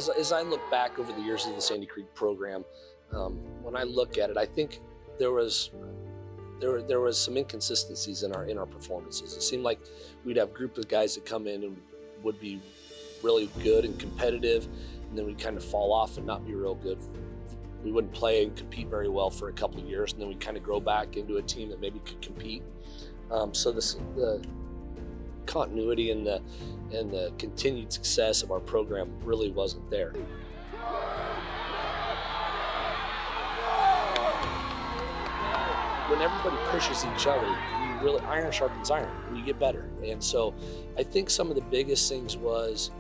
as I look back over the years of the Sandy Creek program, when I look at it, I think there was some inconsistencies in our performances. It seemed like we'd have a group of guys that come in and would be really good and competitive, and then we'd kind of fall off and not be real good. We wouldn't play and compete very well for a couple of years, and then we'd kind of grow back into a team that maybe could compete. So the continuity and the continued success of our program really wasn't there. When everybody pushes each other, you really, iron sharpens iron, and you get better. And so I think some of the biggest things was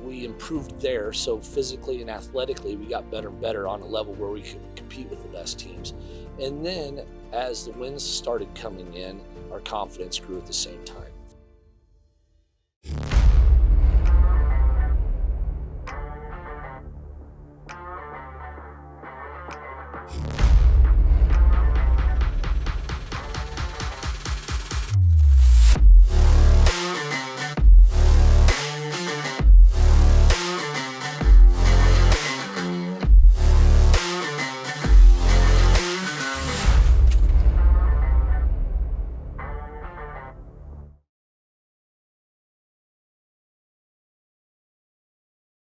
we improved there. So physically and athletically, we got better and better on a level where we could compete with the best teams. And then as the wins started coming in, our confidence grew at the same time.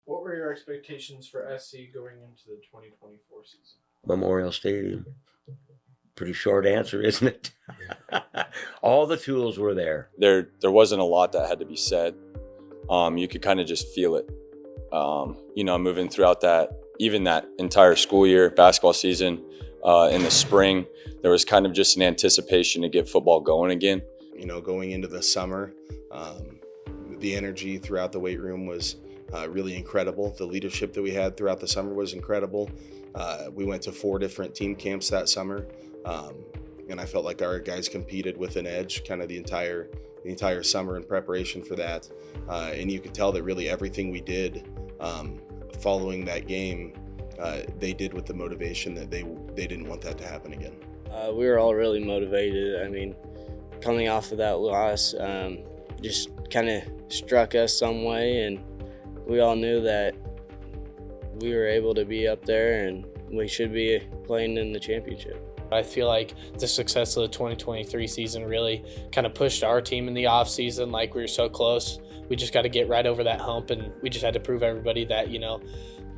What were your expectations for SC going into the 2024 season? Memorial Stadium. Pretty short answer, isn't it? All the tools were there. There wasn't a lot that had to be said. You could kind of just feel it. Moving throughout that entire school year, basketball season, in the spring, there was kind of just an anticipation to get football going again. Going into the summer, the energy throughout the weight room was really incredible. The leadership that we had throughout the summer was incredible. We went to 4 different team camps that summer, and I felt like our guys competed with an edge kind of the entire summer in preparation for that. And you could tell that really everything we did following that game, they did with the motivation that they didn't want that to happen again. We were all really motivated. I mean, coming off of that loss, just kind of struck us some way, and we all knew that we were able to be up there and we should be playing in the championship. I feel like the success of the 2023 season really kind of pushed our team in the off season. Like, we were so close. We just got to get right over that hump, and we just had to prove everybody that,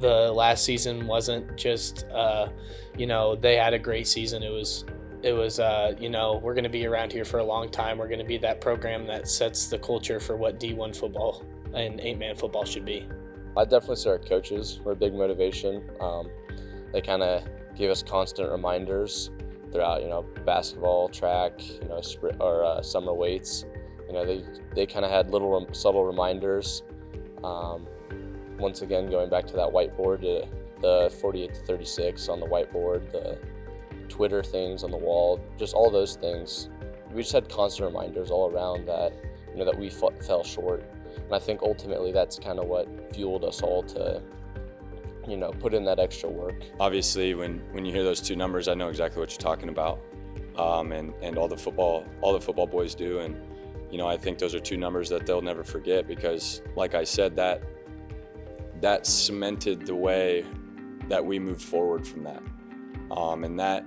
the last season wasn't just, they had a great season. It was we're going to be around here for a long time. We're going to be that program that sets the culture for what D1 football and 8-man football should be. I definitely say our coaches were a big motivation. They kind of gave us constant reminders throughout, basketball, track, summer weights. They kind of had little subtle reminders. Once again, going back to that whiteboard, the 48-36 on the whiteboard, the Twitter things on the wall, just all those things. We just had constant reminders all around that, that we fell short. And I think ultimately that's kind of what fueled us all to, put in that extra work. Obviously, when you hear those 2 numbers, I know exactly what you're talking about, and all the football boys do. And I think those are 2 numbers that they'll never forget, because, like I said, that cemented the way that we moved forward from that, and that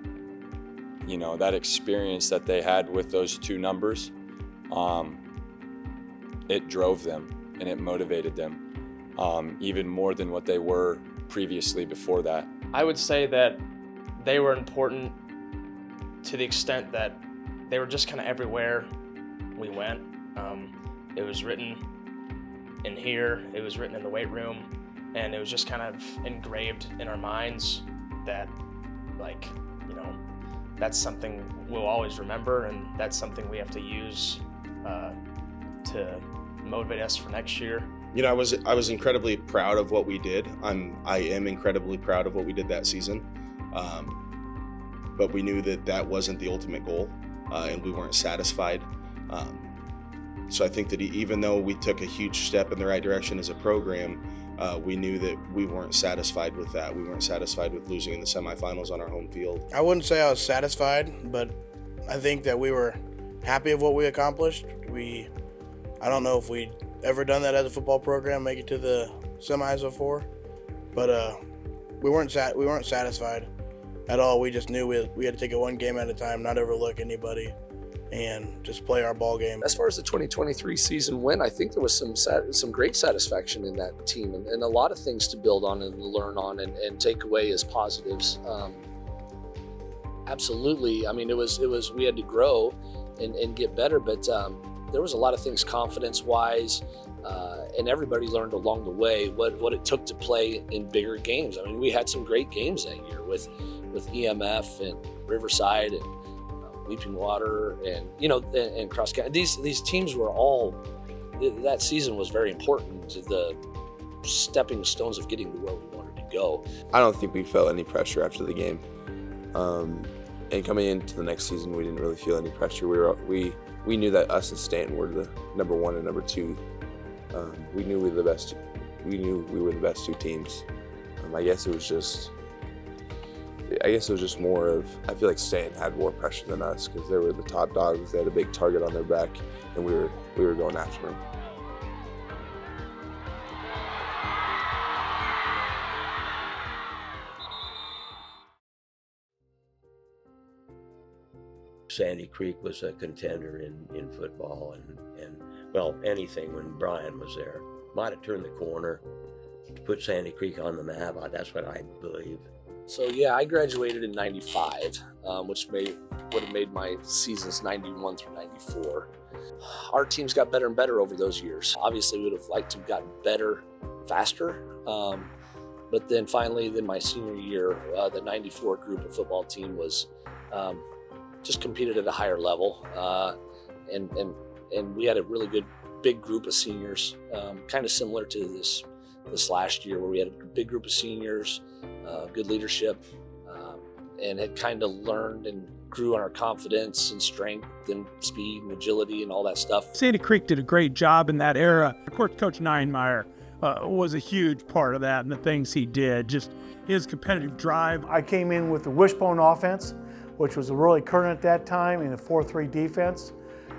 that experience that they had with those 2 numbers. It drove them and it motivated them even more than what they were previously before that. I would say that they were important to the extent that they were just kind of everywhere we went. It was written in here, it was written in the weight room, and it was just kind of engraved in our minds that, that's something we'll always remember, and that's something we have to use to motivate us for next year. I was incredibly proud of what we did. I am incredibly proud of what we did that season. But we knew that wasn't the ultimate goal, and we weren't satisfied. So I think that even though we took a huge step in the right direction as a program, we knew that we weren't satisfied with that. We weren't satisfied with losing in the semifinals on our home field. I wouldn't say I was satisfied, but I think that we were happy of what we accomplished. I don't know if we'd ever done that as a football program, make it to the semis before, but we weren't satisfied at all. We just knew we had to take it one game at a time, not overlook anybody, and just play our ball game. As far as the 2023 season went, I think there was some great satisfaction in that team, and a lot of things to build on and learn on and take away as positives. Absolutely. I mean, it was we had to grow and get better, but there was a lot of things confidence-wise, and everybody learned along the way what it took to play in bigger games. I mean, we had some great games that year with EMF and Riverside and Weeping Water and and Cross County. These teams were all, that season was very important to the stepping stones of getting to where we wanted to go. I don't think we felt any pressure after the game. And coming into the next season, we didn't really feel any pressure. We knew that us and Stanton were the number 1 and number 2. We knew we were the best. We knew we were the best 2 teams. I guess it was just more of, I feel like Stanton had more pressure than us because they were the top dogs. They had a big target on their back, and we were going after them. Sandy Creek was a contender in football and well, anything when Brian was there. Might have turned the corner to put Sandy Creek on the map. That's what I believe. So yeah, I graduated in '95, which would have made my seasons '91 through '94. Our teams got better and better over those years. Obviously, we would have liked to have gotten better faster, but then finally, my senior year, the '94 group of football team was just competed at a higher level, and we had a really good big group of seniors, kind of similar to this last year where we had a big group of seniors, good leadership, and had kind of learned and grew on our confidence and strength and speed and agility and all that stuff. Sandy Creek did a great job in that era. Of course, Coach Nienmeyer was a huge part of that and the things he did, just his competitive drive. I came in with the wishbone offense, which was really current at that time, in the 4-3 defense.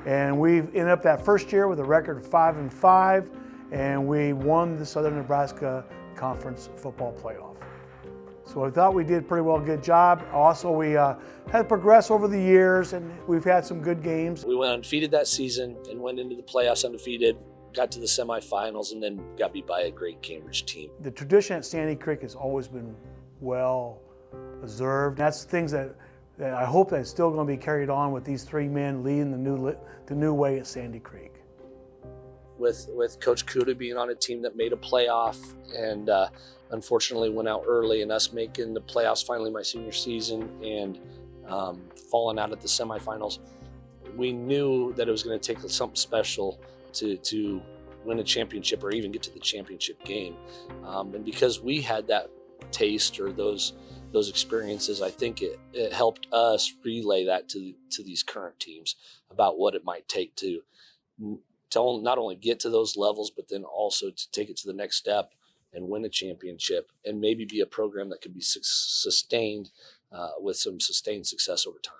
And we ended up that first year with a record of 5-5, and we won the Southern Nebraska Conference football playoff. So I thought we did pretty well, good job. Also, we had progressed over the years, and we've had some good games. We went undefeated that season and went into the playoffs undefeated, got to the semifinals, and then got beat by a great Cambridge team. The tradition at Sandy Creek has always been well observed. That's things that I hope that's still going to be carried on with these 3 men leading the new way at Sandy Creek. With Coach Kuda being on a team that made a playoff and unfortunately went out early, and us making the playoffs finally my senior season and falling out at the semifinals, we knew that it was going to take something special to win a championship or even get to the championship game. And because we had that taste or those experiences, I think it helped us relay that to these current teams about what it might take to not only get to those levels, but then also to take it to the next step and win a championship and maybe be a program that could be sustained with some sustained success over time.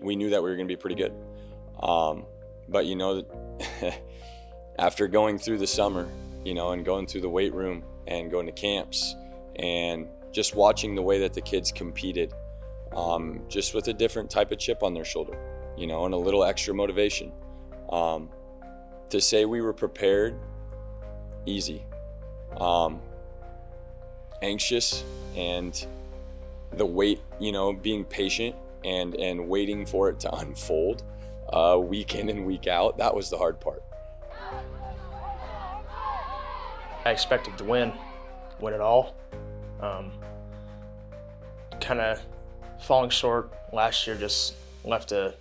We knew that we were going to be pretty good. But, after going through the summer, and going through the weight room and going to camps, and just watching the way that the kids competed, just with a different type of chip on their shoulder, and a little extra motivation. To say we were prepared, easy. Anxious, and the wait, being patient and waiting for it to unfold week in and week out, that was the hard part. I expected to win it all. Kind of falling short last year just left a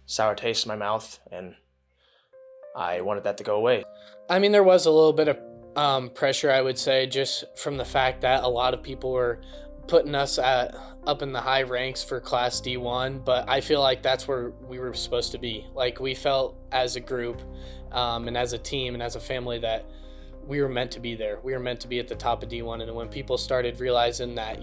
sour taste in my mouth, and I wanted that to go away. I mean, there was a little bit of pressure, I would say, just from the fact that a lot of people were putting us up in the high ranks for Class D1, but I feel like that's where we were supposed to be. Like, we felt as a group and as a team and as a family that we were meant to be there. We were meant to be at the top of D1. And when people started realizing that,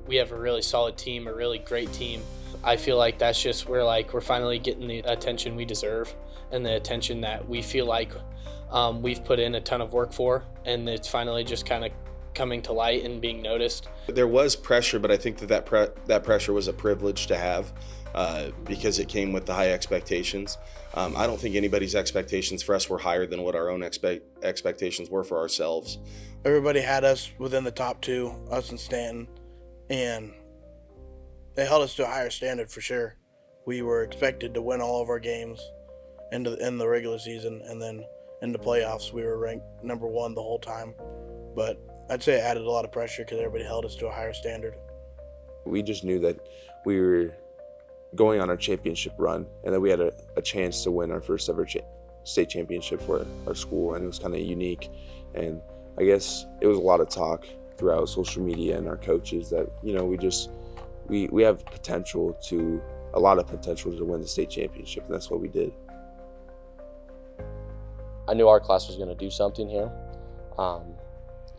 we have a really solid team, a really great team, I feel like that's just where we're finally getting the attention we deserve and the attention that we feel like we've put in a ton of work for. And it's finally just kind of coming to light and being noticed. There was pressure, but I think that pressure was a privilege to have because it came with the high expectations. I don't think anybody's expectations for us were higher than what our own expectations were for ourselves. Everybody had us within the top two, us and Stanton, and they held us to a higher standard for sure. We were expected to win all of our games in the regular season, and then in the playoffs we were ranked number 1 the whole time. But I'd say it added a lot of pressure because everybody held us to a higher standard. We just knew that we were going on our championship run and that we had a chance to win our first ever state championship for our school, and it was kind of unique. And I guess it was a lot of talk throughout social media and our coaches that we have a lot of potential to win the state championship, and that's what we did. I knew our class was going to do something here.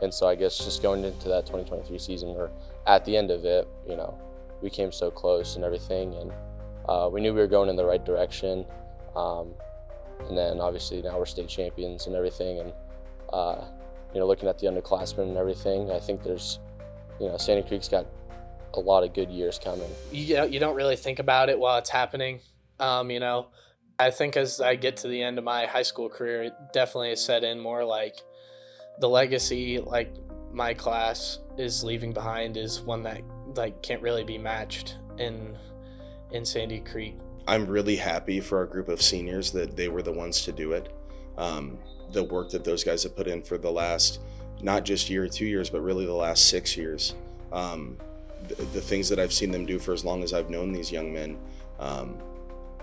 And so I guess just going into that 2023 season, or at the end of it, we came so close and everything, and we knew we were going in the right direction. And then obviously now we're state champions and everything, and looking at the underclassmen and everything, I think there's, Sandy Creek's got a lot of good years coming. You don't really think about it while it's happening. I think as I get to the end of my high school career, it definitely has set in more the legacy my class is leaving behind is one that can't really be matched in Sandy Creek. I'm really happy for our group of seniors that they were the ones to do it. The work that those guys have put in for the last, not just year or 2 years, but really the last 6 years. The things that I've seen them do for as long as I've known these young men,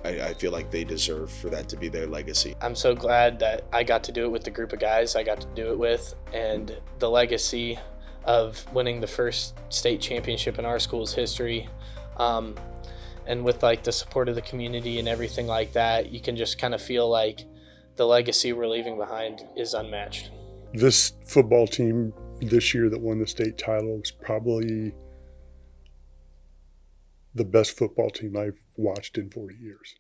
I feel like they deserve for that to be their legacy. I'm so glad that I got to do it with the group of guys I got to do it with, and the legacy of winning the first state championship in our school's history. And with the support of the community and everything like that, you can just kind of feel like the legacy we're leaving behind is unmatched. This football team this year that won the state title is probably the best football team I've watched in 40 years.